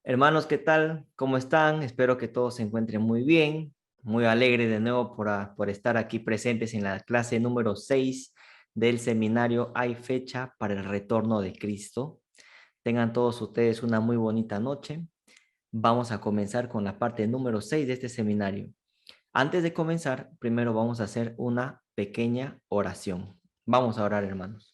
Hermanos, ¿qué tal? ¿Cómo están? Espero que todos se encuentren muy bien. Muy alegre de nuevo por estar aquí presentes en la clase número 6 del seminario Hay fecha para el retorno de Cristo. Tengan todos ustedes una muy bonita noche. Vamos a comenzar con la parte número 6 de este seminario. Antes de comenzar, primero vamos a hacer una pequeña oración. Vamos a orar, hermanos.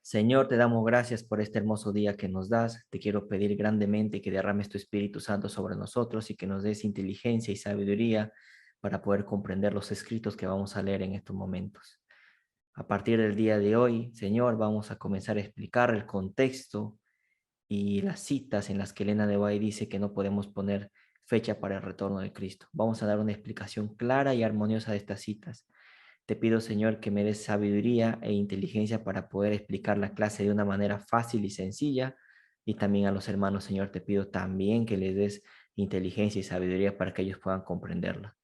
Señor, te damos gracias por este hermoso día que nos das. Te quiero pedir grandemente que derrames tu Espíritu Santo sobre nosotros y que nos des inteligencia y sabiduría para poder comprender los escritos que vamos a leer en estos momentos. A partir del día de hoy, Señor, vamos a comenzar a explicar el contexto y las citas en las que Elena de White dice que no podemos poner fecha para el retorno de Cristo. Vamos a dar una explicación clara y armoniosa de estas citas. Te pido, Señor, que me des sabiduría e inteligencia para poder explicar la clase de una manera fácil y sencilla. Y también a los hermanos, Señor, te pido también que les des inteligencia y sabiduría para que ellos puedan comprenderla.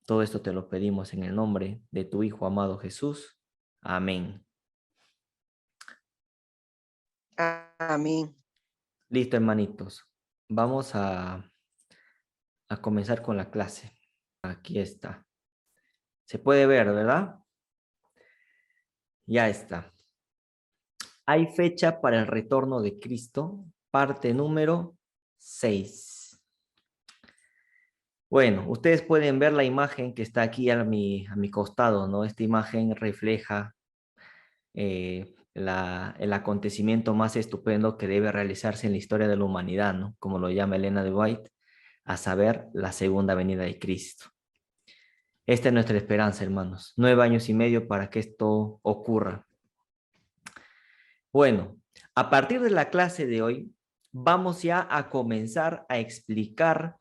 Todo esto te lo pedimos en el nombre de tu Hijo amado Jesús. Amén. Amén. Listo, hermanitos. Vamos a comenzar con la clase. Aquí está. Se puede ver, ¿verdad? Ya está. Hay fecha para el retorno de Cristo, parte número 6. Bueno, ustedes pueden ver la imagen que está aquí a mi costado, ¿no? Esta imagen refleja el acontecimiento más estupendo que debe realizarse en la historia de la humanidad, ¿no? Como lo llama Elena de White, a saber, la segunda venida de Cristo. Esta es nuestra esperanza, hermanos. 9 años y medio para que esto ocurra. Bueno, a partir de la clase de hoy, vamos ya a comenzar a explicar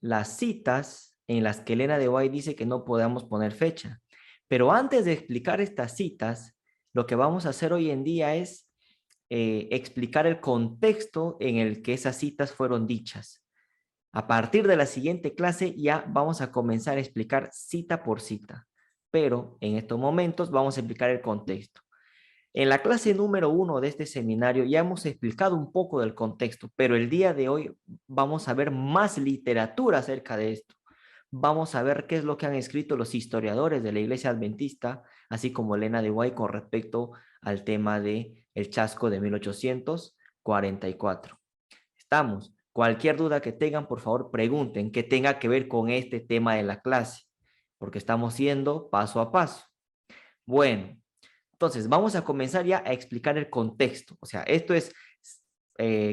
las citas en las que Elena de White dice que no podemos poner fecha. Pero antes de explicar estas citas, lo que vamos a hacer hoy en día es explicar el contexto en el que esas citas fueron dichas. A partir de la siguiente clase ya vamos a comenzar a explicar cita por cita, pero en estos momentos vamos a explicar el contexto. En la clase número 1 de este seminario ya hemos explicado un poco del contexto, pero el día de hoy vamos a ver más literatura acerca de esto. Vamos a ver qué es lo que han escrito los historiadores de la Iglesia Adventista, así como Elena de White con respecto al tema de el chasco de 1844. ¿Estamos? Cualquier duda que tengan, por favor, pregunten qué tenga que ver con este tema de la clase, porque estamos yendo paso a paso. Bueno, entonces, vamos a comenzar ya a explicar el contexto. O sea, esto es,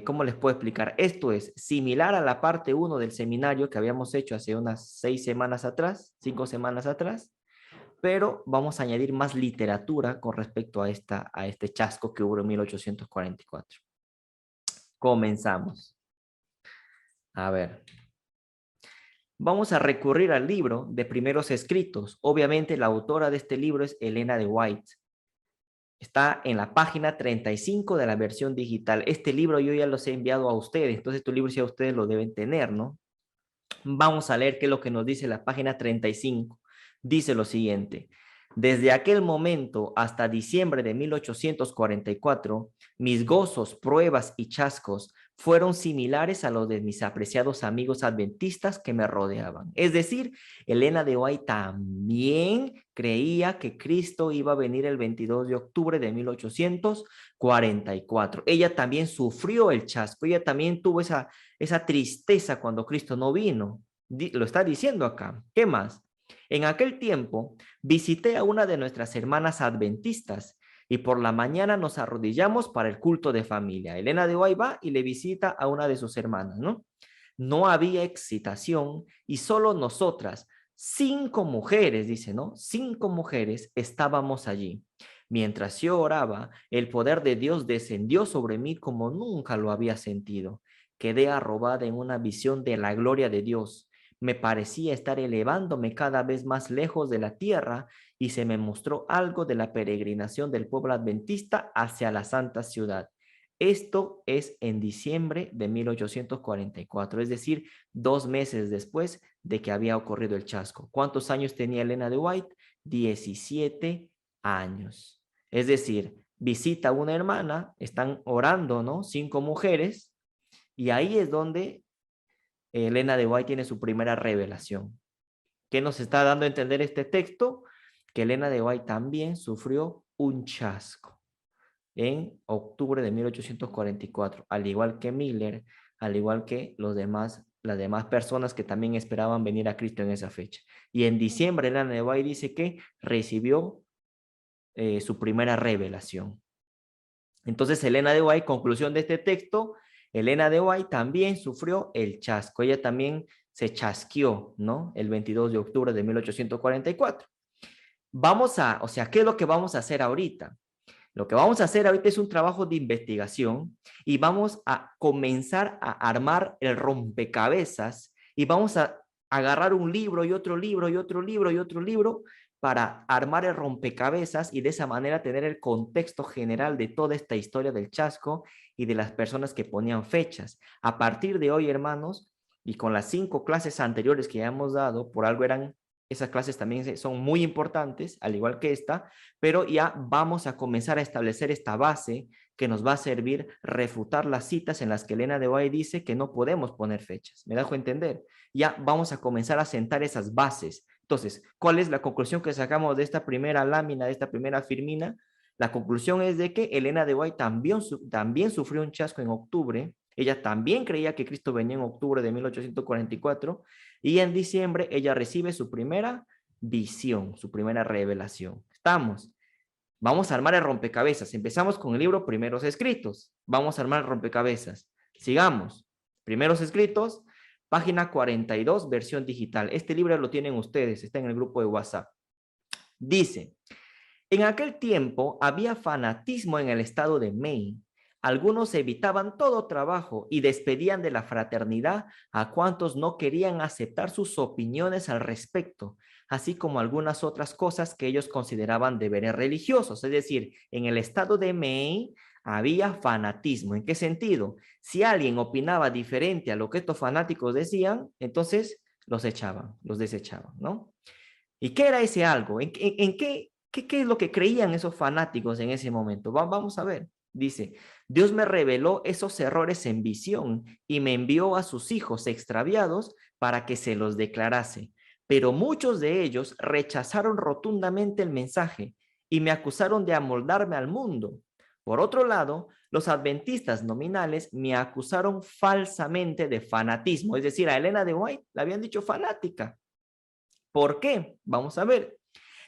¿cómo les puedo explicar? Esto es similar a la parte 1 del seminario que habíamos hecho hace unas 6 semanas atrás, 5 semanas atrás, pero vamos a añadir más literatura con respecto a este chasco que hubo en 1844. Comenzamos. A ver. Vamos a recurrir al libro de primeros escritos. Obviamente, la autora de este libro es Elena de White. Está en la página 35 de la versión digital. Este libro yo ya los he enviado a ustedes, entonces estos libros ya ustedes lo deben tener, ¿no? Vamos a leer qué es lo que nos dice la página 35. Dice lo siguiente. Desde aquel momento hasta diciembre de 1844, mis gozos, pruebas y chascos fueron similares a los de mis apreciados amigos adventistas que me rodeaban. Es decir, Elena de White también creía que Cristo iba a venir el 22 de octubre de 1844. Ella también sufrió el chasco, ella también tuvo esa tristeza cuando Cristo no vino. Lo está diciendo acá. ¿Qué más? En aquel tiempo visité a una de nuestras hermanas adventistas y por la mañana nos arrodillamos para el culto de familia. Elena de White va y le visita a una de sus hermanas, ¿no? No había excitación y solo nosotras, 5 mujeres, dice, ¿no? 5 mujeres estábamos allí. Mientras yo oraba, el poder de Dios descendió sobre mí como nunca lo había sentido. Quedé arrobada en una visión de la gloria de Dios. Me parecía estar elevándome cada vez más lejos de la tierra y se me mostró algo de la peregrinación del pueblo adventista hacia la santa ciudad. Esto es en diciembre de 1844, es decir, 2 meses después de que había ocurrido el chasco. ¿Cuántos años tenía Elena de White? 17 años. Es decir, visita a una hermana, están orando, ¿no? 5 mujeres, y ahí es donde Elena de White tiene su primera revelación. ¿Qué nos está dando a entender este texto? Que Elena de White también sufrió un chasco en octubre de 1844, al igual que Miller, al igual que las demás personas que también esperaban venir a Cristo en esa fecha. Y en diciembre, Elena de White dice que recibió su primera revelación. Entonces, Elena de White, conclusión de este texto, Elena de White también sufrió el chasco. Ella también se chasqueó, ¿no? El 22 de octubre de 1844. O sea, ¿qué es lo que vamos a hacer ahorita? Lo que vamos a hacer ahorita es un trabajo de investigación y vamos a comenzar a armar el rompecabezas y vamos a agarrar un libro y otro libro y otro libro y otro libro para armar el rompecabezas y de esa manera tener el contexto general de toda esta historia del chasco y de las personas que ponían fechas. A partir de hoy, hermanos, y con las 5 clases anteriores que ya hemos dado, por algo esas clases también son muy importantes, al igual que esta, pero ya vamos a comenzar a establecer esta base que nos va a servir refutar las citas en las que Elena de White dice que no podemos poner fechas. ¿Me dejo entender? Ya vamos a comenzar a sentar esas bases. Entonces, ¿cuál es la conclusión que sacamos de esta primera lámina, de esta primera firmina? La conclusión es de que Elena de White también sufrió un chasco en octubre. Ella también creía que Cristo venía en octubre de 1844 y en diciembre ella recibe su primera visión, su primera revelación. ¿Estamos? Vamos a armar el rompecabezas. Empezamos con el libro Primeros Escritos. Vamos a armar el rompecabezas. Sigamos. Primeros Escritos, página 42, versión digital. Este libro lo tienen ustedes, está en el grupo de WhatsApp. Dice, en aquel tiempo había fanatismo en el estado de Maine. Algunos evitaban todo trabajo y despedían de la fraternidad a cuantos no querían aceptar sus opiniones al respecto, así como algunas otras cosas que ellos consideraban deberes religiosos. Es decir, en el estado de Maine había fanatismo. ¿En qué sentido? Si alguien opinaba diferente a lo que estos fanáticos decían, entonces los echaban, los desechaban, ¿no? ¿Y qué era ese algo? ¿En qué es lo que creían esos fanáticos en ese momento? Vamos a ver. Dice, Dios me reveló esos errores en visión y me envió a sus hijos extraviados para que se los declarase. Pero muchos de ellos rechazaron rotundamente el mensaje y me acusaron de amoldarme al mundo. Por otro lado, los adventistas nominales me acusaron falsamente de fanatismo. Es decir, a Elena de White le habían dicho fanática. ¿Por qué? Vamos a ver.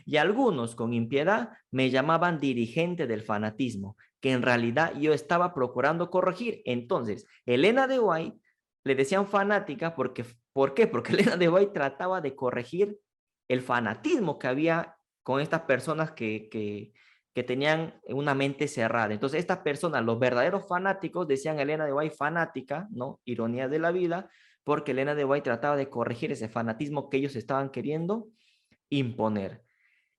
Y algunos con impiedad me llamaban dirigente del fanatismo, que en realidad yo estaba procurando corregir. Entonces, Elena de White le decían fanática porque, ¿por qué? Porque Elena de White trataba de corregir el fanatismo que había con estas personas que tenían una mente cerrada. Entonces, estas personas, los verdaderos fanáticos, decían Elena de White fanática, ¿no? Ironía de la vida, porque Elena de White trataba de corregir ese fanatismo que ellos estaban queriendo imponer.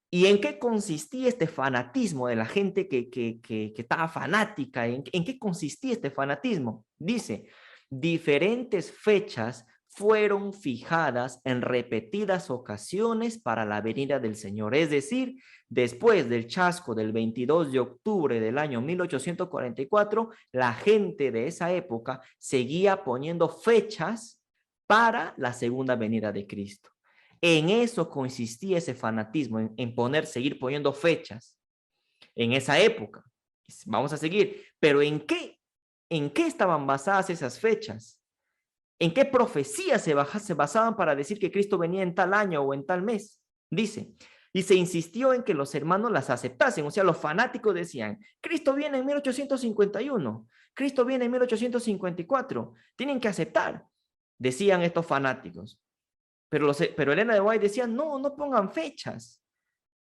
¿Y en qué consistía este fanatismo de la gente que estaba fanática? ¿En qué consistía este fanatismo? Dice, diferentes fechas fueron fijadas en repetidas ocasiones para la venida del Señor. Es decir, después del chasco del 22 de octubre del año 1844, la gente de esa época seguía poniendo fechas para la segunda venida de Cristo. En eso consistía ese fanatismo, seguir poniendo fechas en esa época. Vamos a seguir, pero ¿en qué estaban basadas esas fechas? ¿En qué profecías se basaban para decir que Cristo venía en tal año o en tal mes? Dice, y se insistió en que los hermanos las aceptasen. O sea, los fanáticos decían, Cristo viene en 1851, Cristo viene en 1854, tienen que aceptar, decían estos fanáticos. Pero Elena de White decía, no pongan fechas.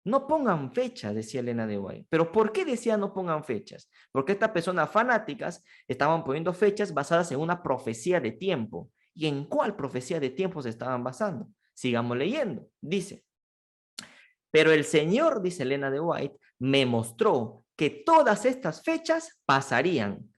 No pongan fechas, decía Elena de White. ¿Pero por qué decía no pongan fechas? Porque estas personas fanáticas estaban poniendo fechas basadas en una profecía de tiempo. ¿Y en cuál profecía de tiempo se estaban basando? Sigamos leyendo. Dice, pero el Señor, dice Elena de White, me mostró que todas estas fechas pasarían,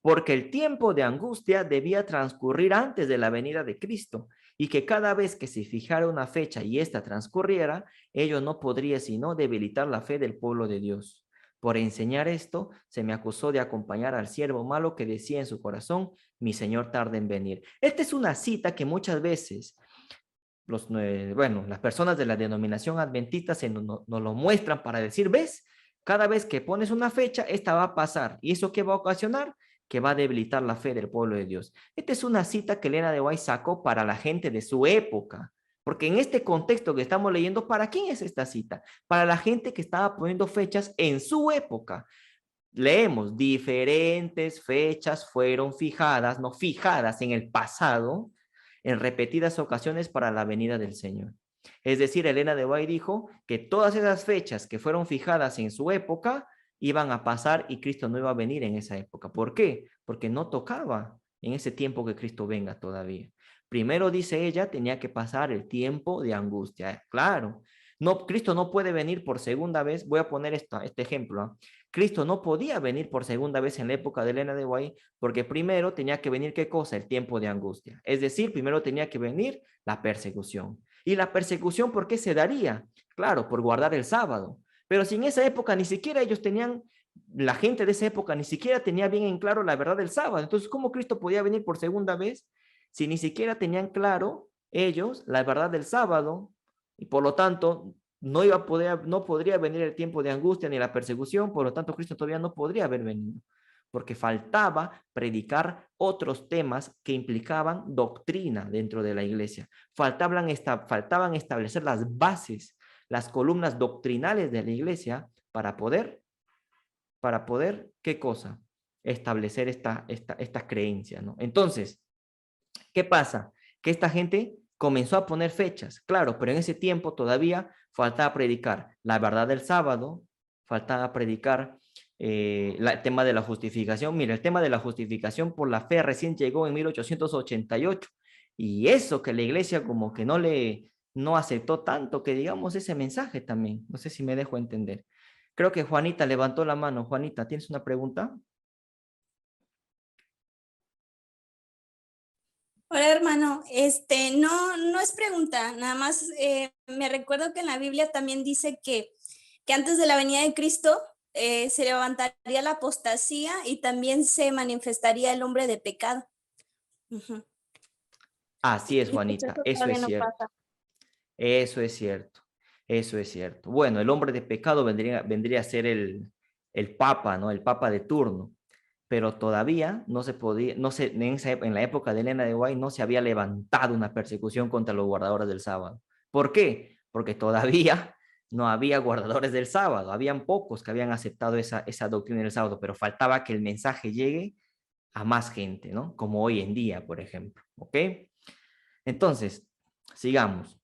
porque el tiempo de angustia debía transcurrir antes de la venida de Cristo, y que cada vez que se fijara una fecha y ésta transcurriera, ello no podría sino debilitar la fe del pueblo de Dios. Por enseñar esto, se me acusó de acompañar al siervo malo que decía en su corazón, mi Señor tarda en venir. Esta es una cita que muchas veces las personas de la denominación adventista nos lo muestran para decir, ¿ves? Cada vez que pones una fecha, esta va a pasar. ¿Y eso qué va a ocasionar? Que va a debilitar la fe del pueblo de Dios. Esta es una cita que Elena de White sacó para la gente de su época. Porque en este contexto que estamos leyendo, ¿para quién es esta cita? Para la gente que estaba poniendo fechas en su época. Leemos, diferentes fechas fueron fijadas, no fijadas en el pasado, en repetidas ocasiones para la venida del Señor. Es decir, Elena de White dijo que todas esas fechas que fueron fijadas en su época iban a pasar y Cristo no iba a venir en esa época. ¿Por qué? Porque no tocaba en ese tiempo que Cristo venga todavía. Primero, dice ella, tenía que pasar el tiempo de angustia. Claro, no, Cristo no puede venir por segunda vez. Voy a poner este ejemplo. Cristo no podía venir por segunda vez en la época de Elena de White porque primero tenía que venir, ¿qué cosa? El tiempo de angustia. Es decir, primero tenía que venir la persecución. ¿Y la persecución por qué se daría? Claro, por guardar el sábado. Pero si en esa época ni siquiera ellos tenían, la gente de esa época ni siquiera tenía bien en claro la verdad del sábado. Entonces, ¿cómo Cristo podía venir por segunda vez si ni siquiera tenían claro ellos la verdad del sábado? Y por lo tanto, no podría venir el tiempo de angustia ni la persecución, por lo tanto Cristo todavía no podría haber venido, porque faltaba predicar otros temas que implicaban doctrina dentro de la iglesia. Faltaban establecer las bases, las columnas doctrinales de la iglesia para poder, ¿qué cosa? Establecer esta creencia, ¿no? Entonces, ¿qué pasa? Que esta gente comenzó a poner fechas, claro, pero en ese tiempo todavía faltaba predicar la verdad del sábado, faltaba predicar el tema de la justificación. Mira, el tema de la justificación por la fe recién llegó en 1888 y eso que la iglesia como que no aceptó tanto que digamos ese mensaje también. No sé si me dejo entender. Creo que Juanita levantó la mano. Juanita, ¿tienes una pregunta? Hola hermano, no es pregunta, nada más me recuerdo que en la Biblia también dice que antes de la venida de Cristo se levantaría la apostasía y también se manifestaría el hombre de pecado. Uh-huh. Así es, Y pues Juanita, eso eso es todavía no cierto. pasa. Eso es cierto, eso es cierto. Bueno, el hombre de pecado vendría a ser el papa, ¿no? El papa de turno, pero todavía no se podía, no se, en la época de Elena de White no se había levantado una persecución contra los guardadores del sábado. ¿Por qué? Porque todavía no había guardadores del sábado, habían pocos que habían aceptado esa doctrina del sábado, pero faltaba que el mensaje llegue a más gente, ¿no? Como hoy en día, por ejemplo, ¿ok? Entonces, sigamos.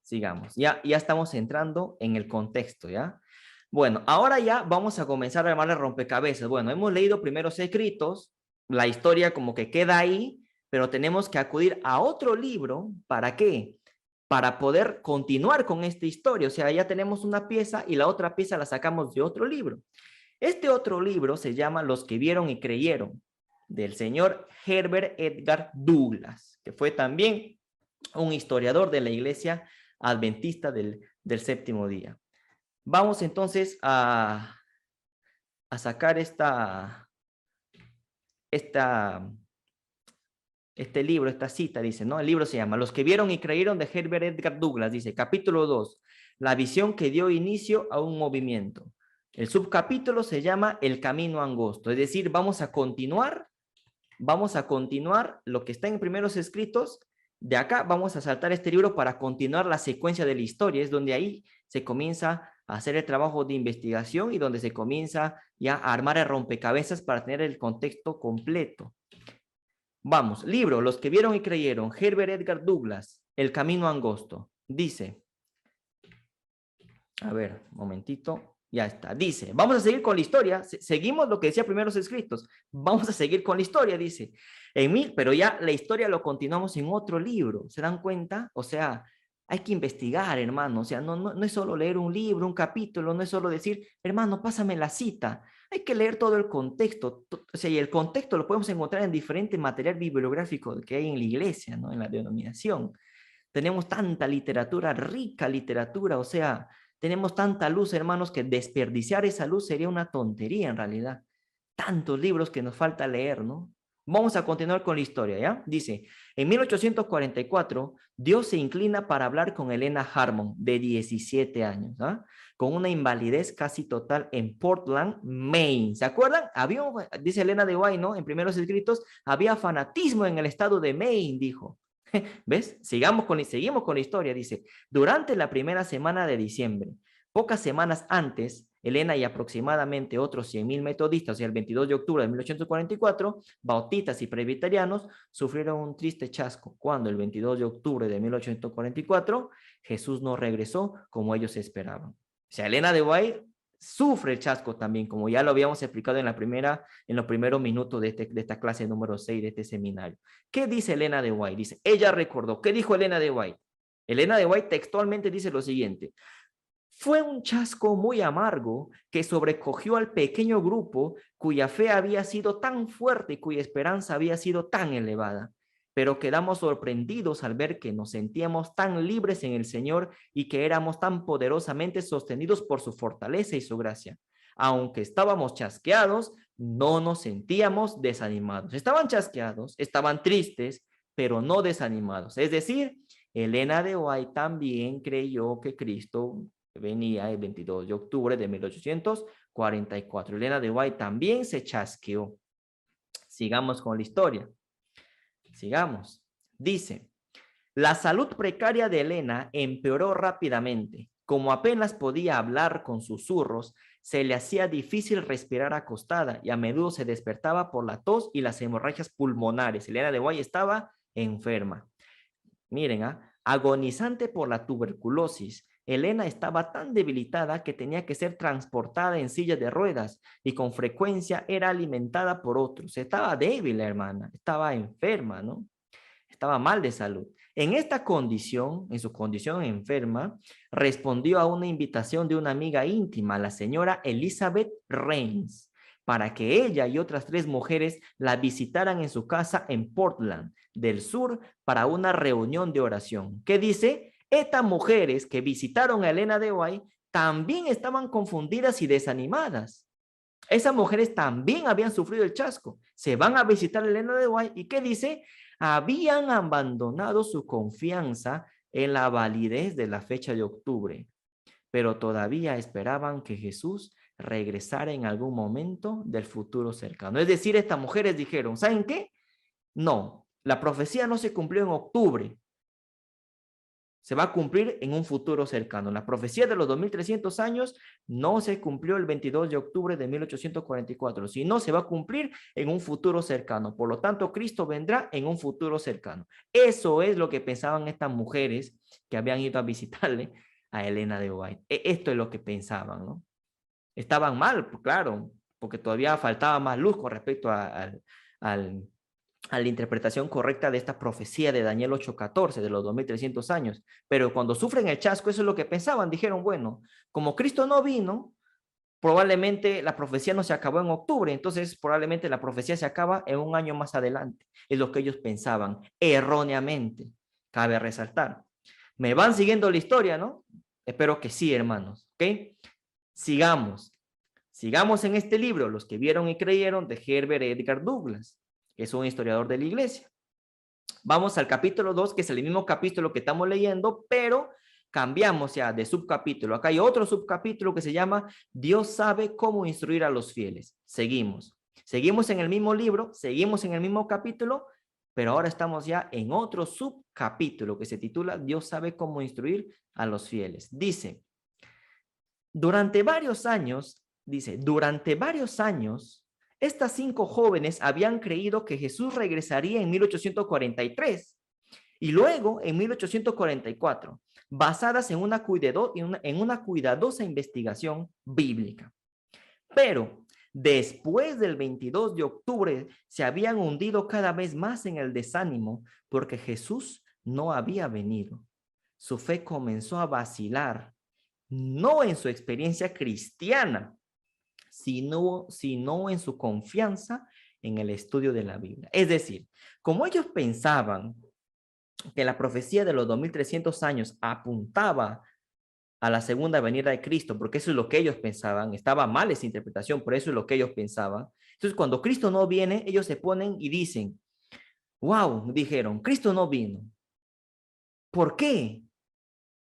Sigamos, ya estamos entrando en el contexto, ¿ya? Bueno, ahora ya vamos a comenzar a armar el rompecabezas. Bueno, hemos leído primeros escritos, la historia como que queda ahí, pero tenemos que acudir a otro libro, ¿para qué? Para poder continuar con esta historia. O sea, ya tenemos una pieza y la otra pieza la sacamos de otro libro. Este otro libro se llama Los que vieron y creyeron, del señor Herbert Edgar Douglas, que fue también un historiador de la iglesia adventista del séptimo día. Vamos entonces a sacar este libro, esta cita, dice, ¿no? El libro se llama Los que vieron y creyeron de Herbert Edgar Douglas, dice, capítulo 2, la visión que dio inicio a un movimiento. El subcapítulo se llama El camino angosto, es decir, vamos a continuar lo que está en primeros escritos. De acá vamos a saltar este libro para continuar la secuencia de la historia, es donde ahí se comienza a hacer el trabajo de investigación y donde se comienza ya a armar el rompecabezas para tener el contexto completo. Vamos, libro, Los que vieron y creyeron, Herbert Edgar Douglas, El camino angosto. Dice, a ver, un momentito, ya está. Dice, vamos a seguir con la historia, seguimos lo que decía primeros escritos, vamos a seguir con la historia, dice. Pero ya la historia lo continuamos en otro libro, ¿se dan cuenta? O sea, hay que investigar, hermano, o sea, no es solo leer un libro, un capítulo, no es solo decir, hermano, pásame la cita, hay que leer todo el contexto, o sea, y el contexto lo podemos encontrar en diferente material bibliográfico que hay en la iglesia, ¿no? En la denominación. Tenemos tanta literatura, rica literatura, o sea, Tenemos tanta luz, hermanos, que desperdiciar esa luz sería una tontería en realidad. Tantos libros que nos falta leer, ¿no? Vamos a continuar con la historia, ¿ya? Dice, en 1844, Dios se inclina para hablar con Helena Harmon, de 17 años, ¿ah? Con una invalidez casi total en Portland, Maine. ¿Se acuerdan? Había, dice Elena de White, ¿no? En primeros escritos, había fanatismo en el estado de Maine, dijo. ¿Ves? Seguimos con la historia. Dice, durante la primera semana de diciembre, pocas semanas antes, Helena y aproximadamente otros 100,000 metodistas, o sea, el 22 de octubre de 1844, bautistas y presbiterianos sufrieron un triste chasco cuando el 22 de octubre de 1844 Jesús no regresó como ellos esperaban. O sea, Helena de White sufre el chasco también, como ya lo habíamos explicado en los primeros minutos de esta clase número 6 de este seminario. ¿Qué dice Helena de White? Dice, ella recordó. ¿Qué dijo Helena de White? Helena de White textualmente dice lo siguiente: fue un chasco muy amargo que sobrecogió al pequeño grupo cuya fe había sido tan fuerte y cuya esperanza había sido tan elevada. Pero quedamos sorprendidos al ver que nos sentíamos tan libres en el Señor y que éramos tan poderosamente sostenidos por su fortaleza y su gracia. Aunque estábamos chasqueados, no nos sentíamos desanimados. Estaban chasqueados, estaban tristes, pero no desanimados. Es decir, Helena de White también creyó que Cristo venía el 22 de octubre de 1844. Helena de White también se chasqueó. Sigamos con la historia. Sigamos. Dice, la salud precaria de Helena empeoró rápidamente. Como apenas podía hablar con susurros, se le hacía difícil respirar acostada y a menudo se despertaba por la tos y las hemorragias pulmonares. Helena de White estaba enferma. Miren, agonizante por la tuberculosis. Helena estaba tan debilitada que tenía que ser transportada en silla de ruedas y con frecuencia era alimentada por otros. Estaba débil, la hermana, estaba enferma, ¿no? Estaba mal de salud. En esta condición, en su condición enferma, respondió a una invitación de una amiga íntima, la señora Elizabeth Rains, para que ella y otras 3 mujeres la visitaran en su casa en Portland del Sur para una reunión de oración. ¿Qué dice? Estas mujeres que visitaron a Helena de White también estaban confundidas y desanimadas. Esas mujeres también habían sufrido el chasco. Se van a visitar a Helena de White y ¿qué dice? Habían abandonado su confianza en la validez de la fecha de octubre, pero todavía esperaban que Jesús regresara en algún momento del futuro cercano. Es decir, estas mujeres dijeron, ¿saben qué? No, la profecía no se cumplió en octubre. Se va a cumplir en un futuro cercano. La profecía de los 2300 años no se cumplió el 22 de octubre de 1844, sino se va a cumplir en un futuro cercano. Por lo tanto, Cristo vendrá en un futuro cercano. Eso es lo que pensaban estas mujeres que habían ido a visitarle a Helena de White. Esto es lo que pensaban, ¿no? Estaban mal, claro, porque todavía faltaba más luz con respecto a la interpretación correcta de esta profecía de Daniel 8:14 de los 2300 años. Pero cuando sufren el chasco, eso es lo que pensaban. Dijeron, bueno, como Cristo no vino, probablemente la profecía no se acabó en octubre, entonces probablemente la profecía se acaba en un año más adelante. Es lo que ellos pensaban, erróneamente, cabe resaltar. ¿Me van siguiendo la historia, no? Espero que sí, hermanos, ¿ok? Sigamos en este libro, Los que vieron y creyeron, de Herbert Edgar Douglas, que es un historiador de la iglesia. Vamos al capítulo 2, que es el mismo capítulo que estamos leyendo, pero cambiamos ya de subcapítulo. Acá hay otro subcapítulo que se llama Dios sabe cómo instruir a los fieles. Seguimos en el mismo libro, seguimos en el mismo capítulo, pero ahora estamos ya en otro subcapítulo que se titula Dios sabe cómo instruir a los fieles. Dice, durante varios años, estas 5 jóvenes habían creído que Jesús regresaría en 1843 y luego en 1844, basadas en una cuidadosa investigación bíblica. Pero después del 22 de octubre se habían hundido cada vez más en el desánimo porque Jesús no había venido. Su fe comenzó a vacilar, no en su experiencia cristiana, sino en su confianza en el estudio de la Biblia. Es decir, como ellos pensaban que la profecía de los 2300 años apuntaba a la segunda venida de Cristo, porque eso es lo que ellos pensaban. Estaba mal esa interpretación, pero eso es lo que ellos pensaban. Entonces, cuando Cristo no viene, ellos se ponen y dicen, wow, dijeron, Cristo no vino. ¿Por qué?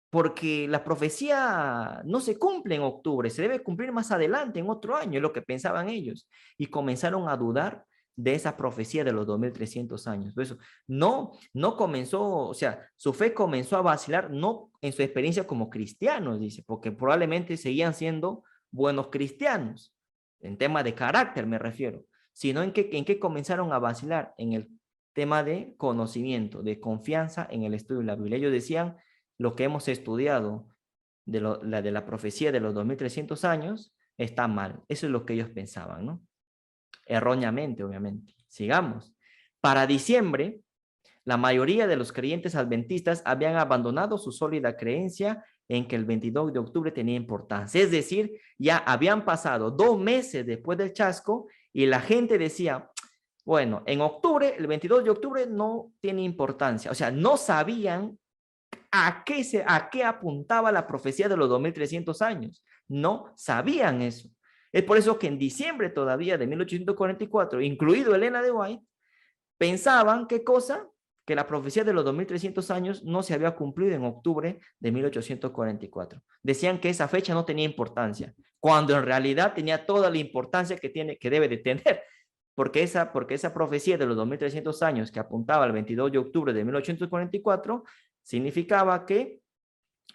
Porque la profecía no se cumple en octubre, se debe cumplir más adelante, en otro año, es lo que pensaban ellos. Y comenzaron a dudar de esa profecía de los 2300 años. Por eso, no comenzó, o sea, su fe comenzó a vacilar, no en su experiencia como cristianos, dice, porque probablemente seguían siendo buenos cristianos, en tema de carácter me refiero, sino en qué comenzaron a vacilar, en el tema de conocimiento, de confianza en el estudio de la Biblia. Ellos decían, lo que hemos estudiado de la profecía de los 2300 años está mal. Eso es lo que ellos pensaban, ¿no? Erróneamente, obviamente. Sigamos. Para diciembre, la mayoría de los creyentes adventistas habían abandonado su sólida creencia en que el 22 de octubre tenía importancia. Es decir, ya habían pasado 2 meses después del chasco y la gente decía, bueno, en octubre, el 22 de octubre no tiene importancia. O sea, no sabían a qué apuntaba la profecía de los 2300 años. No sabían eso. Es por eso que en diciembre todavía de 1844, incluido Elena de White, pensaban, ¿qué cosa? Que la profecía de los 2300 años no se había cumplido en octubre de 1844. Decían que esa fecha no tenía importancia, cuando en realidad tenía toda la importancia que debe de tener, porque esa profecía de los 2300 años que apuntaba al 22 de octubre de 1844 significaba que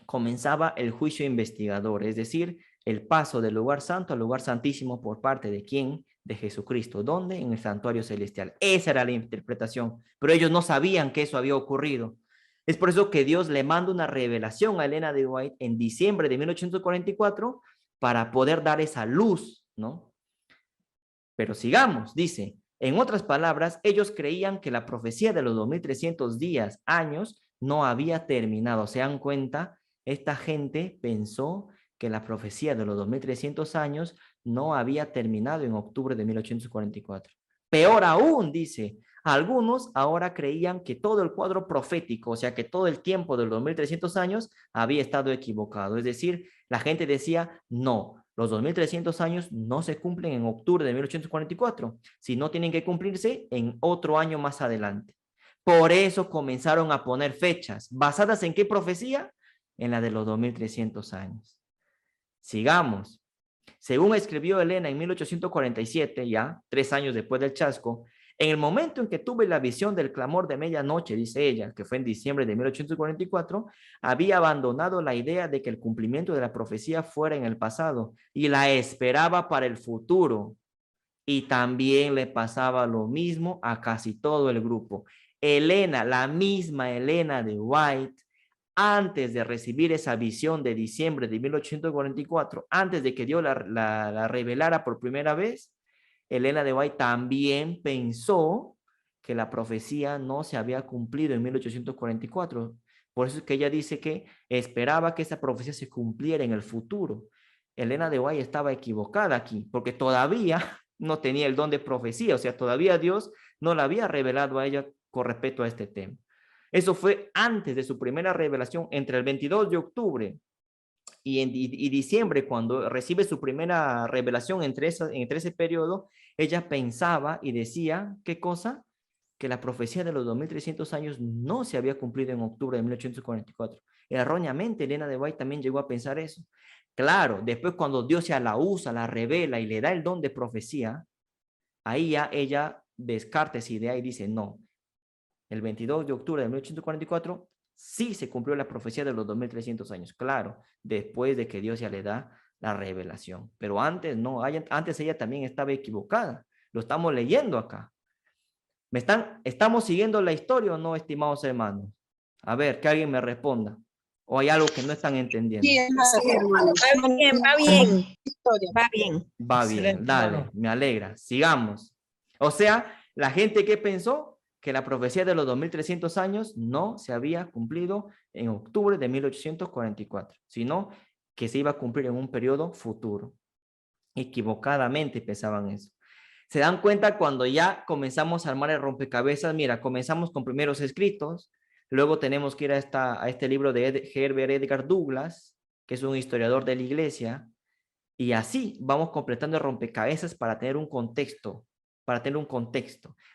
comenzaba el juicio investigador, es decir, el paso del lugar santo al lugar santísimo por parte de ¿quién? De Jesucristo. ¿Dónde? En el santuario celestial. Esa era la interpretación, pero ellos no sabían que eso había ocurrido. Es por eso que Dios le manda una revelación a Elena de White en diciembre de 1844 para poder dar esa luz, ¿no? Pero sigamos, dice, en otras palabras, ellos creían que la profecía de los 2300 días, años, no había terminado. ¿Se dan cuenta? Esta gente pensó que la profecía de los 2300 años no había terminado en octubre de 1844. Peor aún, dice, algunos ahora creían que todo el cuadro profético, o sea, que todo el tiempo de los 2300 años había estado equivocado. Es decir, la gente decía, no, los 2300 años no se cumplen en octubre de 1844, sino tienen que cumplirse en otro año más adelante. Por eso comenzaron a poner fechas. ¿Basadas en qué profecía? En la de los 2300 años. Sigamos. Según escribió Elena en 1847, ya 3 años después del chasco, en el momento en que tuve la visión del clamor de medianoche, dice ella, que fue en diciembre de 1844, había abandonado la idea de que el cumplimiento de la profecía fuera en el pasado y la esperaba para el futuro. Y también le pasaba lo mismo a casi todo el grupo. Elena, la misma Elena de White, antes de recibir esa visión de diciembre de 1844, antes de que Dios la revelara por primera vez, Elena de White también pensó que la profecía no se había cumplido en 1844. Por eso es que ella dice que esperaba que esa profecía se cumpliera en el futuro. Elena de White estaba equivocada aquí, porque todavía no tenía el don de profecía, o sea, todavía Dios no la había revelado a ella con respecto a este tema. Eso fue antes de su primera revelación, entre el 22 de octubre y diciembre, cuando recibe su primera revelación entre ese periodo, ella pensaba y decía, ¿qué cosa? Que la profecía de los 2300 años no se había cumplido en octubre de 1844. Erróneamente, Elena de White también llegó a pensar eso. Claro, después cuando Dios ya la usa, la revela y le da el don de profecía, ahí ya ella descarta esa idea y dice, no, el 22 de octubre de 1844 sí se cumplió la profecía de los 2300 años, claro, después de que Dios ya le da la revelación. Pero antes no, antes ella también estaba equivocada. Lo estamos leyendo acá. ¿Estamos siguiendo la historia o no, estimados hermanos? A ver, que alguien me responda. ¿O hay algo que no están entendiendo? Sí, hermano. Va bien, va bien, Historia. va bien. Va bien, Excelente, dale, hermano. me alegra. Sigamos. O sea, la gente que pensó que la profecía de los 2300 años no se había cumplido en octubre de 1844, sino que se iba a cumplir en un periodo futuro. Equivocadamente pensaban eso. Se dan cuenta cuando ya comenzamos a armar el rompecabezas. Mira, comenzamos con primeros escritos, luego tenemos que ir a este libro de Herbert Edgar Douglas, que es un historiador de la iglesia, y así vamos completando el rompecabezas para tener un contexto,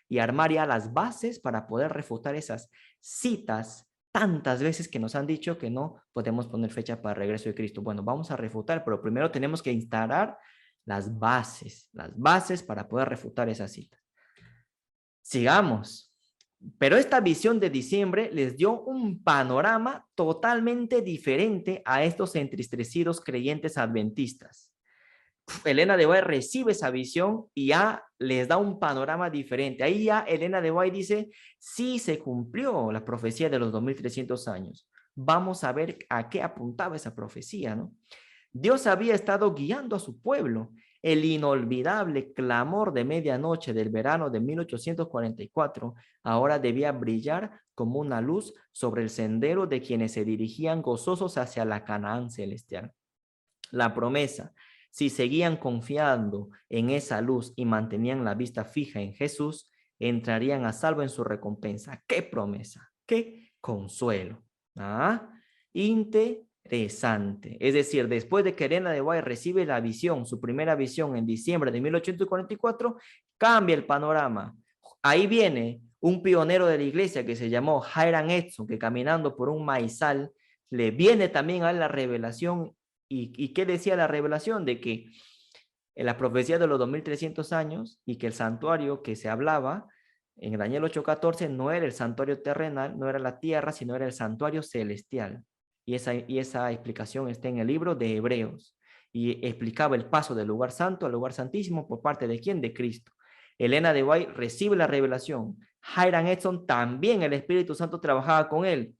y armar ya las bases para poder refutar esas citas tantas veces que nos han dicho que no podemos poner fecha para el regreso de Cristo. Bueno, vamos a refutar, pero primero tenemos que instalar las bases para poder refutar esas citas. Sigamos. Pero esta visión de diciembre les dio un panorama totalmente diferente a estos entristecidos creyentes adventistas. Elena de White recibe esa visión y ya les da un panorama diferente. Ahí ya Elena de White dice, sí se cumplió la profecía de los 2300 años. Vamos a ver a qué apuntaba esa profecía, ¿no? Dios había estado guiando a su pueblo. El inolvidable clamor de medianoche del verano de 1844 ahora debía brillar como una luz sobre el sendero de quienes se dirigían gozosos hacia la Canaán celestial. La promesa, si seguían confiando en esa luz y mantenían la vista fija en Jesús, entrarían a salvo en su recompensa. ¡Qué promesa! ¡Qué consuelo! Interesante. Es decir, después de que Elena de White recibe la visión, su primera visión en diciembre de 1844, cambia el panorama. Ahí viene un pionero de la iglesia que se llamó Hiram Edson, que caminando por un maizal le viene también a la revelación. ¿Y qué decía la revelación? De que en la profecía de los 2300 años y que el santuario que se hablaba en Daniel 8:14 no era el santuario terrenal, no era la tierra, sino era el santuario celestial. Y esa explicación está en el libro de Hebreos. Y explicaba el paso del lugar santo al lugar santísimo por parte de ¿quién? De Cristo. Elena de White recibe la revelación. Hiram Edson también, el Espíritu Santo trabajaba con él.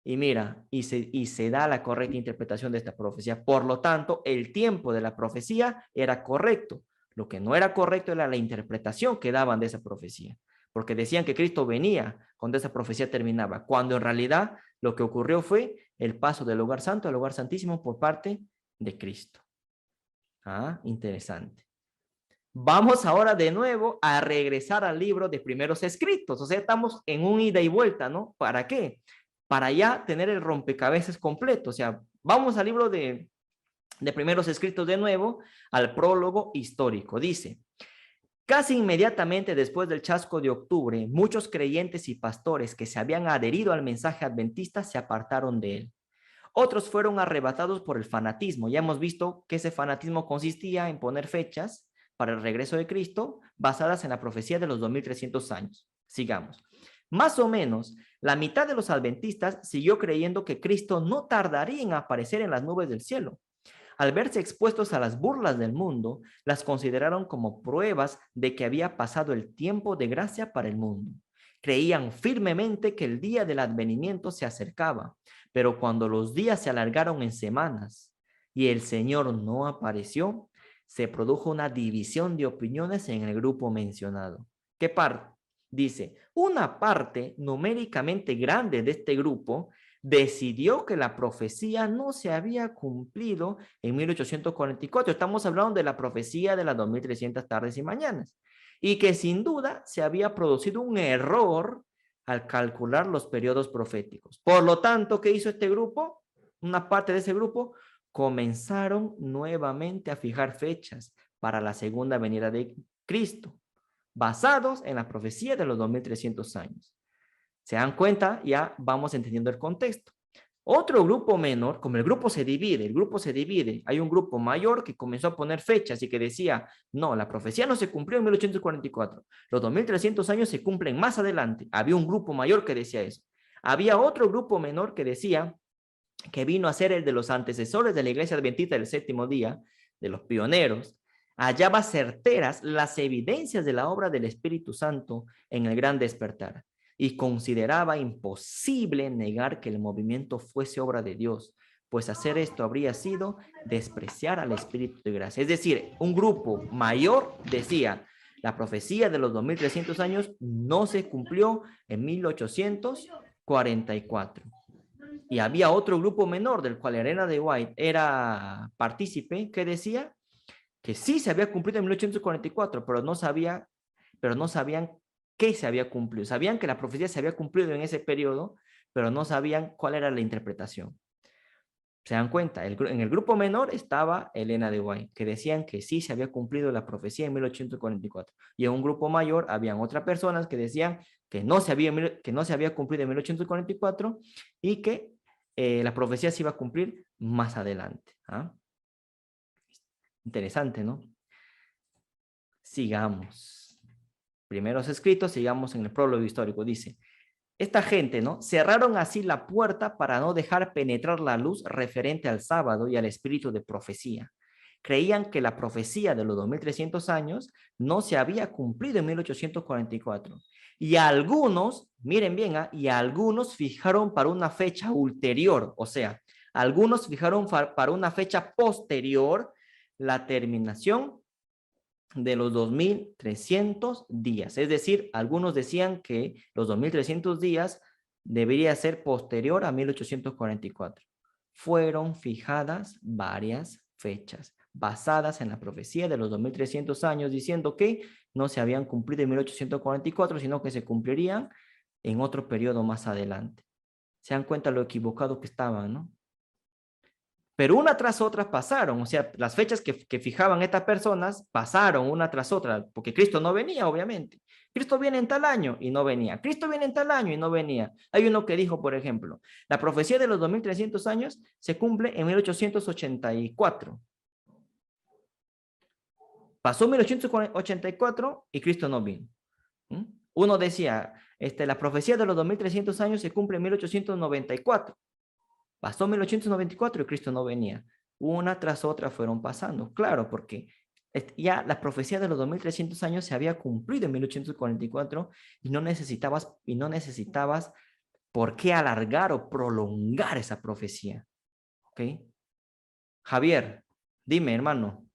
Y mira, y se da la correcta interpretación de esta profecía. Por lo tanto, el tiempo de la profecía era correcto. Lo que no era correcto era la interpretación que daban de esa profecía. Porque decían que Cristo venía cuando esa profecía terminaba. Cuando en realidad lo que ocurrió fue el paso del lugar santo al lugar santísimo por parte de Cristo. Interesante. Vamos ahora de nuevo a regresar al libro de primeros escritos. O sea, estamos en un ida y vuelta, ¿no? ¿Para qué? Para ya tener el rompecabezas completo. O sea, vamos al libro de primeros escritos de nuevo, al prólogo histórico. Dice, casi inmediatamente después del chasco de octubre, muchos creyentes y pastores que se habían adherido al mensaje adventista se apartaron de él. Otros fueron arrebatados por el fanatismo. Ya hemos visto que ese fanatismo consistía en poner fechas para el regreso de Cristo basadas en la profecía de los 2300 años. Sigamos. Más o menos, la mitad de los adventistas siguió creyendo que Cristo no tardaría en aparecer en las nubes del cielo. Al verse expuestos a las burlas del mundo, las consideraron como pruebas de que había pasado el tiempo de gracia para el mundo. Creían firmemente que el día del advenimiento se acercaba, pero cuando los días se alargaron en semanas y el Señor no apareció, se produjo una división de opiniones en el grupo mencionado. ¿Qué parte? Dice, una parte numéricamente grande de este grupo decidió que la profecía no se había cumplido en 1844. Estamos hablando de la profecía de las 2300 tardes y mañanas. Y que sin duda se había producido un error al calcular los periodos proféticos. Por lo tanto, ¿qué hizo este grupo? Una parte de ese grupo comenzaron nuevamente a fijar fechas para la segunda venida de Cristo, basados en la profecía de los 2300 años. ¿Se dan cuenta? Ya vamos entendiendo el contexto. Otro grupo menor, como el grupo se divide, hay un grupo mayor que comenzó a poner fechas y que decía, no, la profecía no se cumplió en 1844, los 2300 años se cumplen más adelante. Había un grupo mayor que decía eso. Había otro grupo menor que decía que vino a ser el de los antecesores de la iglesia adventista del séptimo día, de los pioneros, hallaba certeras las evidencias de la obra del Espíritu Santo en el gran despertar y consideraba imposible negar que el movimiento fuese obra de Dios, pues hacer esto habría sido despreciar al Espíritu de gracia. Es decir, un grupo mayor decía, la profecía de los 2300 años no se cumplió en 1844. Y había otro grupo menor del cual Elena de White era partícipe que decía que sí se había cumplido en 1844, pero no sabían qué se había cumplido. Sabían que la profecía se había cumplido en ese periodo, pero no sabían cuál era la interpretación. ¿Se dan cuenta? En el grupo menor estaba Elena de White, que decían que sí se había cumplido la profecía en 1844. Y en un grupo mayor habían otras personas que decían que no se había cumplido en 1844 y que la profecía se iba a cumplir más adelante. ¿Ah? Interesante, ¿no? Sigamos. Primeros escritos, sigamos en el prólogo histórico. Dice, esta gente, ¿no? Cerraron así la puerta para no dejar penetrar la luz referente al sábado y al espíritu de profecía. Creían que la profecía de los 2300 años no se había cumplido en 1844. Y algunos, miren bien, y algunos fijaron para una fecha ulterior, o sea, algunos fijaron para una fecha posterior la terminación de los 2300 días. Es decir, algunos decían que los 2300 días debería ser posterior a 1844. Fueron fijadas varias fechas basadas en la profecía de los 2300 años, diciendo que no se habían cumplido en 1844, sino que se cumplirían en otro periodo más adelante. Se dan cuenta lo equivocado que estaban, ¿no? Pero una tras otra pasaron, o sea, las fechas que fijaban estas personas pasaron una tras otra, porque Cristo no venía, obviamente. Cristo viene en tal año y no venía. Cristo viene en tal año y no venía. Hay uno que dijo, por ejemplo, la profecía de los 2300 años se cumple en 1884. Pasó 1884 y Cristo no vino. Uno decía, la profecía de los 2300 años se cumple en 1894. Pasó 1894 y Cristo no venía. Una tras otra fueron pasando. Claro, porque ya la profecía de los 2300 años se había cumplido en 1844 y no necesitabas por qué alargar o prolongar esa profecía. ¿Ok? Javier, dime, hermano.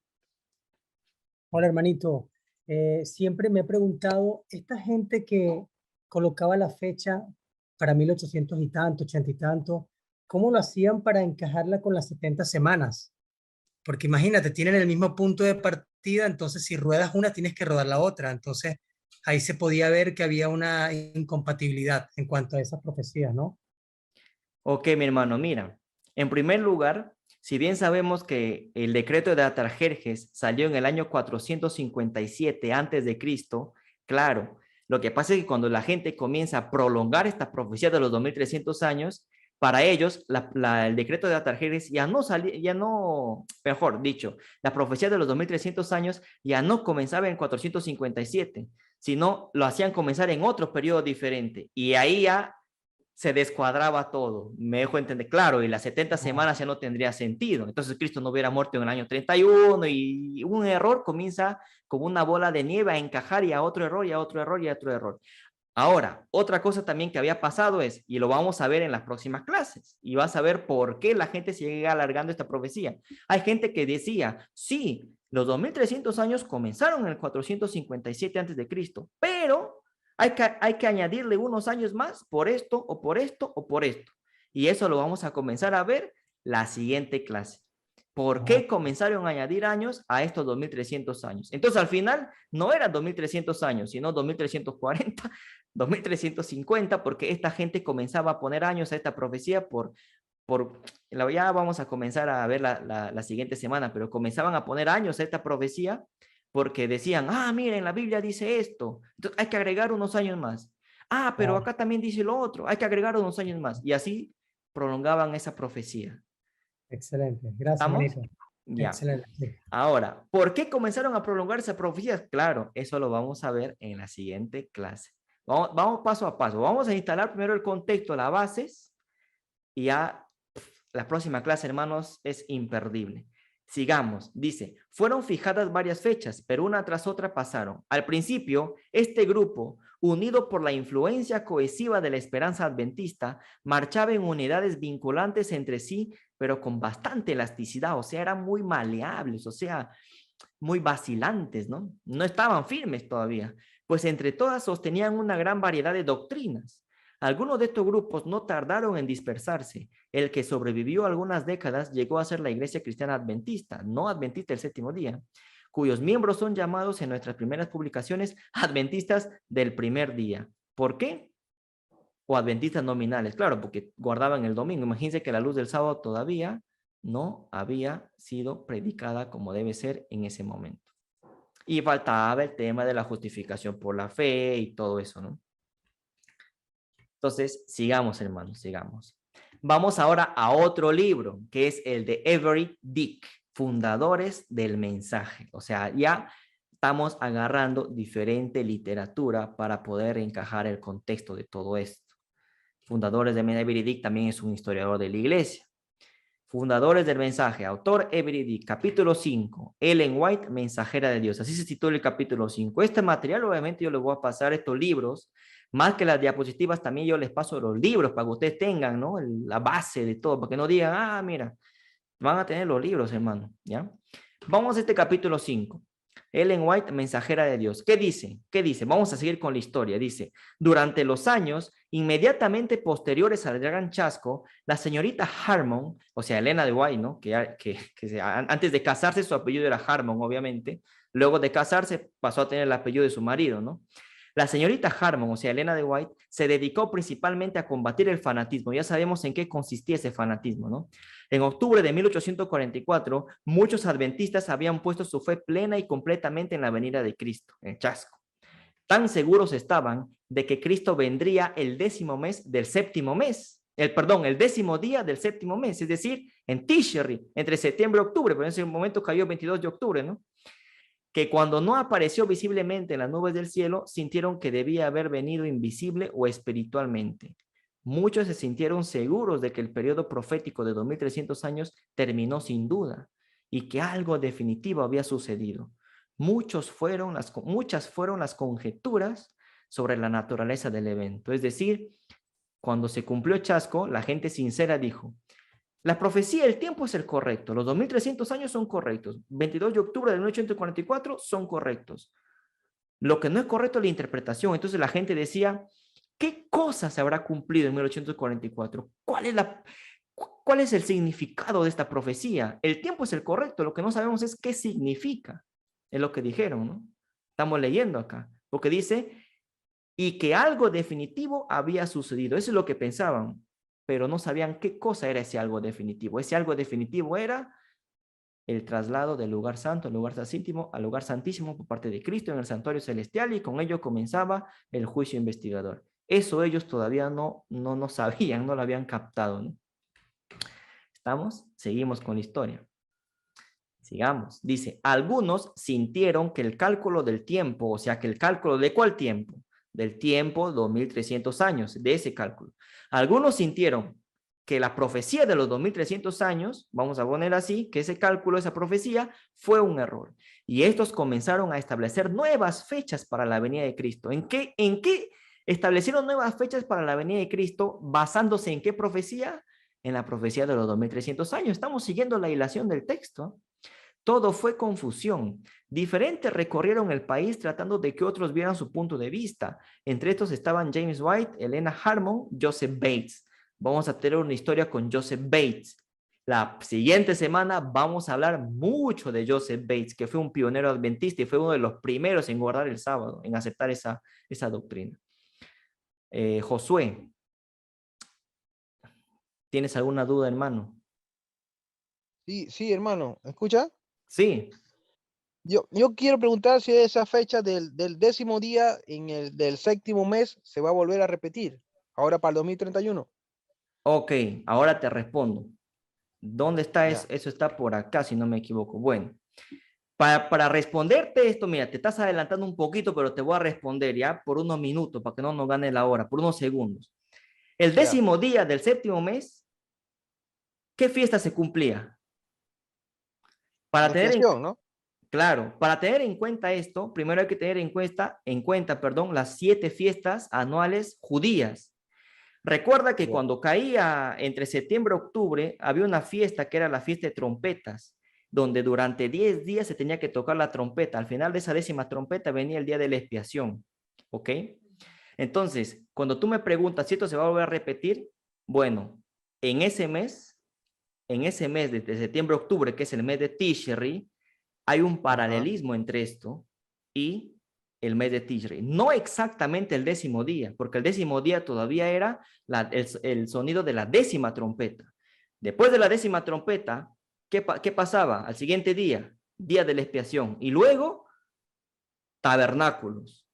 Hola, hermanito. Siempre me he preguntado, esta gente que colocaba la fecha para 1800 y tanto, 80 y tanto, ¿cómo lo hacían para encajarla con las 70 semanas? Porque imagínate, tienen el mismo punto de partida, entonces si ruedas una, tienes que rodar la otra. Entonces ahí se podía ver que había una incompatibilidad en cuanto a esas profecías, ¿no? Ok, mi hermano, mira. En primer lugar, si bien sabemos que el decreto de Atarjerjes salió en el año 457 antes de Cristo, claro, lo que pasa es que cuando la gente comienza a prolongar esta profecía de los 2300 años, para ellos el decreto de Atarjerjes mejor dicho, la profecía de los 2300 años ya no comenzaba en 457, sino lo hacían comenzar en otro periodo diferente. Y ahí ya se descuadraba todo. Me dejo entender, claro, y las 70 semanas ya no tendría sentido. Entonces Cristo no hubiera muerto en el año 31 y un error comienza como una bola de nieve a encajar y a otro error y a otro error y a otro error. Ahora, otra cosa también que había pasado es, y lo vamos a ver en las próximas clases, y vas a ver por qué la gente se llega alargando esta profecía. Hay gente que decía, sí, los 2300 años comenzaron en el 457 antes de Cristo, pero hay que añadirle unos años más por esto o por esto o por esto. Y eso lo vamos a comenzar a ver la siguiente clase. ¿Por qué comenzaron a añadir años a estos 2300 años? Entonces, al final, no eran 2300 años, sino 2340, 2350, porque esta gente comenzaba a poner años a esta profecía ya vamos a comenzar a ver la siguiente semana, pero comenzaban a poner años a esta profecía porque decían, miren, la Biblia dice esto, entonces hay que agregar unos años más. Pero acá también dice lo otro, hay que agregar unos años más. Y así prolongaban esa profecía. Excelente, gracias, ¿Estamos? manito. Ya. Excelente. Sí. Ahora, ¿por qué comenzaron a prolongar esa profecía? Claro, eso lo vamos a ver en la siguiente clase. Vamos paso a paso. Vamos a instalar primero el contexto, las bases, y ya la próxima clase, hermanos, es imperdible. Sigamos, dice, fueron fijadas varias fechas, pero una tras otra pasaron. Al principio, este grupo, unido por la influencia cohesiva de la esperanza adventista, marchaba en unidades vinculantes entre sí, pero con bastante elasticidad, o sea, eran muy maleables, o sea, muy vacilantes, ¿no? No estaban firmes todavía, pues entre todas sostenían una gran variedad de doctrinas. Algunos de estos grupos no tardaron en dispersarse. El que sobrevivió algunas décadas llegó a ser la Iglesia Cristiana Adventista, no Adventista del Séptimo Día, cuyos miembros son llamados en nuestras primeras publicaciones Adventistas del Primer Día. ¿Por qué? O Adventistas nominales, claro, porque guardaban el domingo. Imagínense que la luz del sábado todavía no había sido predicada como debe ser en ese momento. Y faltaba el tema de la justificación por la fe y todo eso, ¿no? Entonces, sigamos, hermanos, sigamos. Vamos ahora a otro libro, que es el de Everett Dick, Fundadores del Mensaje. O sea, ya estamos agarrando diferente literatura para poder encajar el contexto de todo esto. Fundadores del Mensaje, Everett Dick también es un historiador de la iglesia. Fundadores del Mensaje, autor Everett Dick, capítulo 5, Ellen White, Mensajera de Dios. Así se titula el capítulo 5. Este material, obviamente, yo les voy a pasar estos libros. Más que las diapositivas, también yo les paso los libros para que ustedes tengan, ¿no? La base de todo, para que no digan, ah, mira, van a tener los libros, hermano, ¿ya? Vamos a este capítulo 5. Ellen White, Mensajera de Dios. ¿Qué dice? ¿Qué dice? Vamos a seguir con la historia. Dice, durante los años inmediatamente posteriores al gran chasco, la señorita Harmon, o sea, Elena de White, ¿no? Antes de casarse su apellido era Harmon, obviamente. Luego de casarse pasó a tener el apellido de su marido, ¿no? La señorita Harmon, o sea, Elena de White, se dedicó principalmente a combatir el fanatismo. Ya sabemos en qué consistía ese fanatismo, ¿no? En octubre de 1844, muchos adventistas habían puesto su fe plena y completamente en la venida de Cristo, en el chasco. Tan seguros estaban de que Cristo vendría el 10º mes del 7º mes. El 10º día del 7º mes, es decir, en Tishri, entre septiembre y octubre, pero en ese momento cayó el 22 de octubre, ¿no? Que cuando no apareció visiblemente en las nubes del cielo, sintieron que debía haber venido invisible o espiritualmente. Muchos se sintieron seguros de que el periodo profético de 2300 años terminó sin duda y que algo definitivo había sucedido. Muchas fueron las conjeturas sobre la naturaleza del evento. Es decir, cuando se cumplió el chasco, la gente sincera dijo, la profecía, el tiempo es el correcto. Los 2300 años son correctos. 22 de octubre de 1844 son correctos. Lo que no es correcto es la interpretación. Entonces la gente decía, ¿qué cosa se habrá cumplido en 1844? ¿Cuál es el significado de esta profecía? El tiempo es el correcto. Lo que no sabemos es qué significa. Es lo que dijeron, ¿no? Estamos leyendo acá. Porque dice, y que algo definitivo había sucedido. Eso es lo que pensaban. Pero no sabían qué cosa era ese algo definitivo. Ese algo definitivo era el traslado del lugar santo, al lugar santísimo por parte de Cristo en el santuario celestial, y con ello comenzaba el juicio investigador. Eso ellos todavía no sabían, no lo habían captado, ¿no? ¿Estamos? Seguimos con la historia. Sigamos. Dice, algunos sintieron que el cálculo del tiempo, o sea, que el cálculo de ¿cuál tiempo? Del tiempo, 2300 años, de ese cálculo. Algunos sintieron que la profecía de los 2300 años, vamos a poner así, que ese cálculo, esa profecía, fue un error. Y estos comenzaron a establecer nuevas fechas para la venida de Cristo. ¿En qué establecieron nuevas fechas para la venida de Cristo? ¿Basándose en qué profecía? En la profecía de los 2300 años. Estamos siguiendo la hilación del texto. Todo fue confusión. Diferentes recorrieron el país tratando de que otros vieran su punto de vista. Entre estos estaban James White, Elena Harmon, Joseph Bates. Vamos a tener una historia con Joseph Bates. La siguiente semana vamos a hablar mucho de Joseph Bates, que fue un pionero adventista y fue uno de los primeros en guardar el sábado, en aceptar esa doctrina. Josué, ¿tienes alguna duda, hermano? Sí, hermano. ¿Me escucha? Sí. Yo quiero preguntar si esa fecha del 10º día del 7º mes se va a volver a repetir, ahora para el 2031. Ok, ahora te respondo. ¿Dónde está eso? Ya. Eso está por acá, si no me equivoco. Bueno, para responderte esto, mira, te estás adelantando un poquito, pero te voy a responder ya por unos minutos, para que no nos gane la hora, por unos segundos. El 10º día del 7º mes, ¿qué fiesta se cumplía? Para La tener expiación, ¿no? Claro, para tener en cuenta esto, primero hay que tener en cuenta, las 7 fiestas anuales judías. Recuerda que cuando caía entre septiembre y octubre, había una fiesta que era la fiesta de trompetas, donde durante 10 días se tenía que tocar la trompeta. Al final de esa 10ª trompeta venía el día de la expiación. ¿Ok? Entonces, cuando tú me preguntas si esto se va a volver a repetir, bueno, en ese mes desde septiembre a octubre, que es el mes de Tishri, hay un paralelismo entre esto y el mes de Tishri. No exactamente el 10º día, porque el 10º día todavía era el sonido de la 10ª trompeta. Después de la 10ª trompeta, ¿qué pasaba? Al siguiente día, día de la expiación. Y luego, tabernáculos.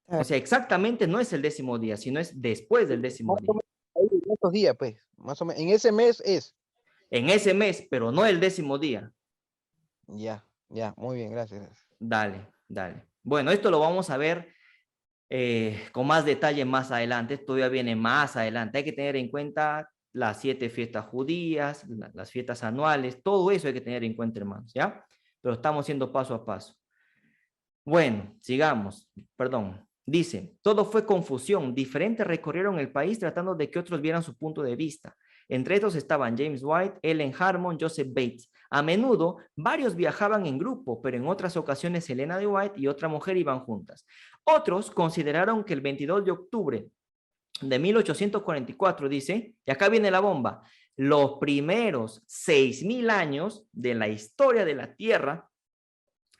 O sea, exactamente no es el 10º día, sino es después del 10º día. Ahí, en estos días, pues, más o menos, en ese mes es. En ese mes, pero no el 10º día. Ya, muy bien, gracias. Dale, dale. Bueno, esto lo vamos a ver con más detalle más adelante. Esto todavía viene más adelante. Hay que tener en cuenta las 7 fiestas judías, las fiestas anuales, todo eso hay que tener en cuenta, hermanos, ¿ya? Pero estamos yendo paso a paso. Bueno, sigamos, perdón. Dice, todo fue confusión, diferentes recorrieron el país tratando de que otros vieran su punto de vista. Entre estos estaban James White, Ellen Harmon, Joseph Bates. A menudo, varios viajaban en grupo, pero en otras ocasiones Helena de White y otra mujer iban juntas. Otros consideraron que el 22 de octubre de 1844, dice, y acá viene la bomba, los primeros 6,000 años de la historia de la Tierra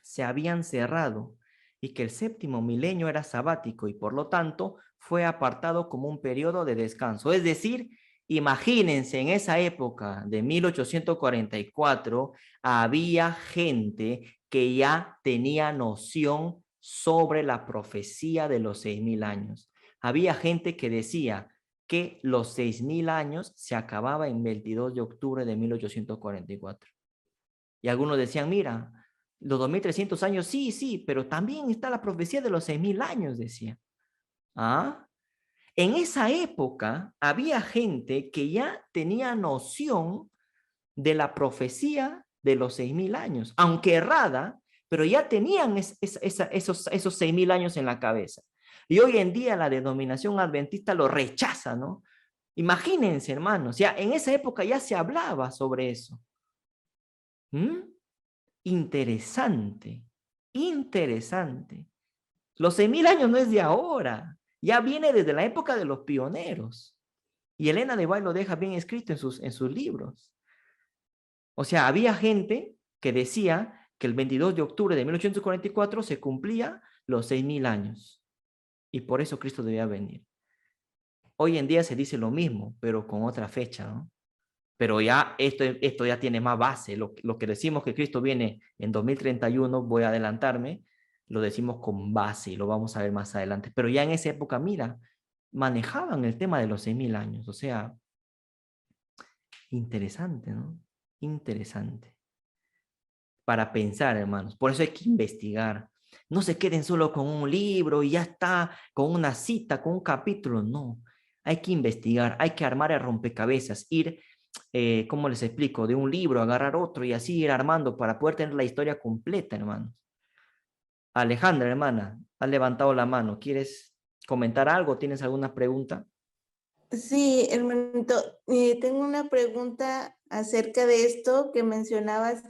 se habían cerrado y que el 7º milenio era sabático y por lo tanto fue apartado como un periodo de descanso. Es decir, imagínense, en esa época de 1844 había gente que ya tenía noción sobre la profecía de los 6,000 años. Había gente que decía que los 6,000 años se acababa en 22 de octubre de 1844. Y algunos decían, mira, los 2,300 años, sí, pero también está la profecía de los 6,000 años, decía. ¿Ah? En esa época había gente que ya tenía noción de la profecía de los 6,000 años, aunque errada, pero ya tenían esos 6,000 años en la cabeza. Y hoy en día la denominación adventista lo rechaza, ¿no? Imagínense, hermanos, ya en esa época ya se hablaba sobre eso. Interesante, interesante. Los 6,000 años no es de ahora, ya viene desde la época de los pioneros. Y Elena de White lo deja bien escrito en sus libros. O sea, había gente que decía que el 22 de octubre de 1844 se cumplía los 6,000 años. Y por eso Cristo debía venir. Hoy en día se dice lo mismo, pero con otra fecha, ¿no? Pero ya esto ya tiene más base. Lo que decimos que Cristo viene en 2031, voy a adelantarme, lo decimos con base y lo vamos a ver más adelante. Pero ya en esa época, mira, manejaban el tema de los 6,000 años. O sea, interesante, ¿no? Interesante. Para pensar, hermanos. Por eso hay que investigar. No se queden solo con un libro y ya está, con una cita, con un capítulo. No, hay que investigar, hay que armar el rompecabezas, ir, ¿cómo les explico? De un libro, agarrar otro y así ir armando para poder tener la historia completa, hermanos. Alejandra, hermana, has levantado la mano. ¿Quieres comentar algo? ¿Tienes alguna pregunta? Sí, hermanito, tengo una pregunta acerca de esto que mencionabas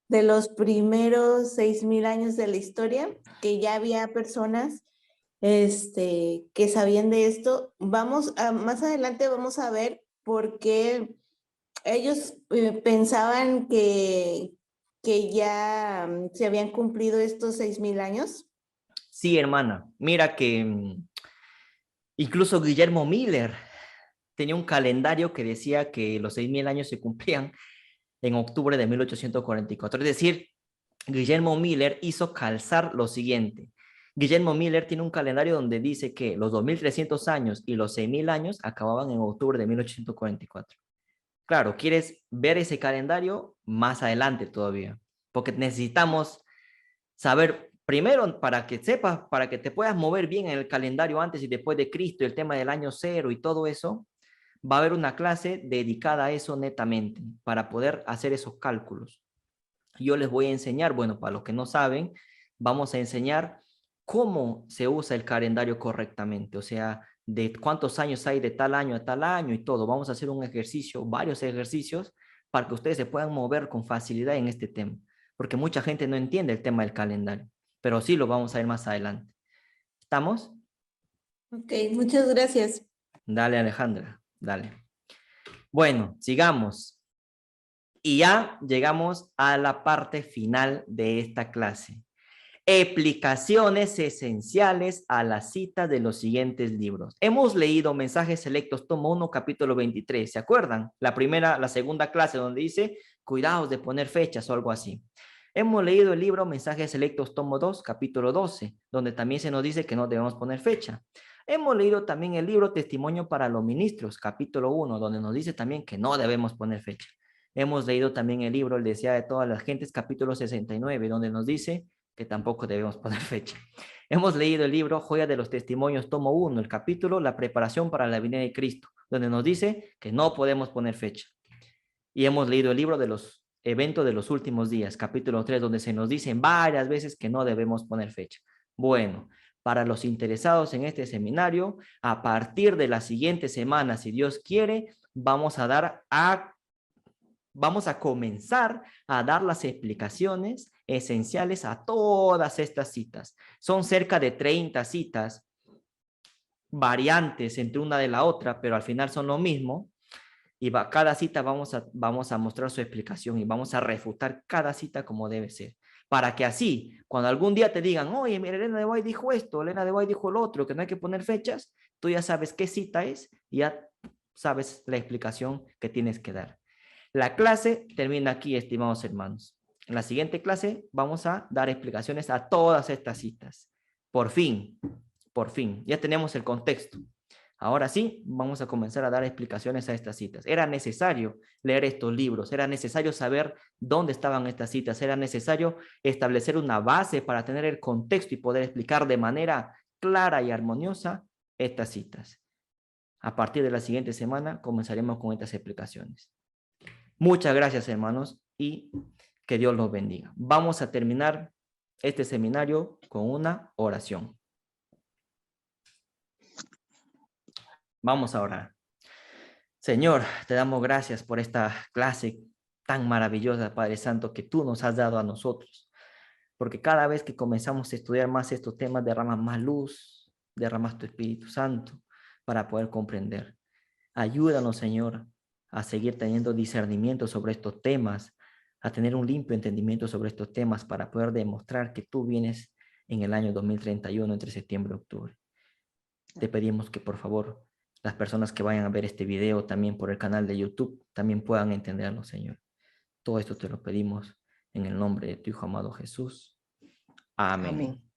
de los primeros 6,000 años de la historia, que ya había personas que sabían de esto. Más adelante vamos a ver por qué ellos pensaban que ya se habían cumplido estos 6,000 años. Sí, hermana. Mira que incluso Guillermo Miller tenía un calendario que decía que los 6,000 años se cumplían en octubre de 1844. Es decir, Guillermo Miller hizo calzar lo siguiente. Guillermo Miller tiene un calendario donde dice que los 2,300 años y los 6,000 años acababan en octubre de 1844. Claro, ¿quieres ver ese calendario? Más adelante todavía, porque necesitamos saber primero para que sepas, para que te puedas mover bien en el calendario antes y después de Cristo, el tema del año cero y todo eso. Va a haber una clase dedicada a eso netamente, para poder hacer esos cálculos. Yo les voy a enseñar, bueno, para los que no saben, vamos a enseñar cómo se usa el calendario correctamente, o sea, de cuántos años hay de tal año a tal año y todo. Vamos a hacer un ejercicio, varios ejercicios, para que ustedes se puedan mover con facilidad en este tema, porque mucha gente no entiende el tema del calendario, pero sí lo vamos a ver más adelante. ¿Estamos? Ok, muchas gracias. Dale, Alejandra, dale. Bueno, sigamos. Y ya llegamos a la parte final de esta clase. explicaciones esenciales a la cita de los siguientes libros. Hemos leído Mensajes Selectos, tomo 1, capítulo 23. ¿Se acuerdan? La segunda clase donde dice, cuidados de poner fechas o algo así. Hemos leído el libro Mensajes Selectos, tomo 2, capítulo 12, donde también se nos dice que no debemos poner fecha. Hemos leído también el libro Testimonio para los Ministros, capítulo 1, donde nos dice también que no debemos poner fecha. Hemos leído también el libro El Deseo de Todas las Gentes, capítulo 69, donde nos dice que tampoco debemos poner fecha. Hemos leído el libro Joya de los Testimonios, tomo 1, el capítulo La Preparación para la Venida de Cristo, donde nos dice que no podemos poner fecha. Y hemos leído el libro de los eventos de los últimos días, capítulo 3, donde se nos dice varias veces que no debemos poner fecha. Bueno, para los interesados en este seminario, a partir de la siguiente semana, si Dios quiere, vamos a comenzar a dar las explicaciones esenciales a todas estas citas. Son cerca de 30 citas, variantes entre una de la otra, pero al final son lo mismo. Y cada cita vamos a mostrar su explicación y vamos a refutar cada cita como debe ser. Para que así, cuando algún día te digan, oye, mira, Elena de White dijo esto, Elena de White dijo lo otro, que no hay que poner fechas, tú ya sabes qué cita es y ya sabes la explicación que tienes que dar. La clase termina aquí, estimados hermanos. En la siguiente clase vamos a dar explicaciones a todas estas citas. Por fin, ya tenemos el contexto. Ahora sí, vamos a comenzar a dar explicaciones a estas citas. Era necesario leer estos libros, era necesario saber dónde estaban estas citas, era necesario establecer una base para tener el contexto y poder explicar de manera clara y armoniosa estas citas. A partir de la siguiente semana comenzaremos con estas explicaciones. Muchas gracias, hermanos, y que Dios los bendiga. Vamos a terminar este seminario con una oración. Vamos a orar. Señor, te damos gracias por esta clase tan maravillosa, Padre Santo, que tú nos has dado a nosotros. Porque cada vez que comenzamos a estudiar más estos temas, derramas más luz, derramas tu Espíritu Santo para poder comprender. Ayúdanos, Señor, a seguir teniendo discernimiento sobre estos temas, a tener un limpio entendimiento sobre estos temas para poder demostrar que tú vienes en el año 2031, entre septiembre y octubre. Te pedimos que, por favor, las personas que vayan a ver este video también por el canal de YouTube también puedan entenderlo, Señor. Todo esto te lo pedimos en el nombre de tu Hijo amado Jesús. Amén. Amén.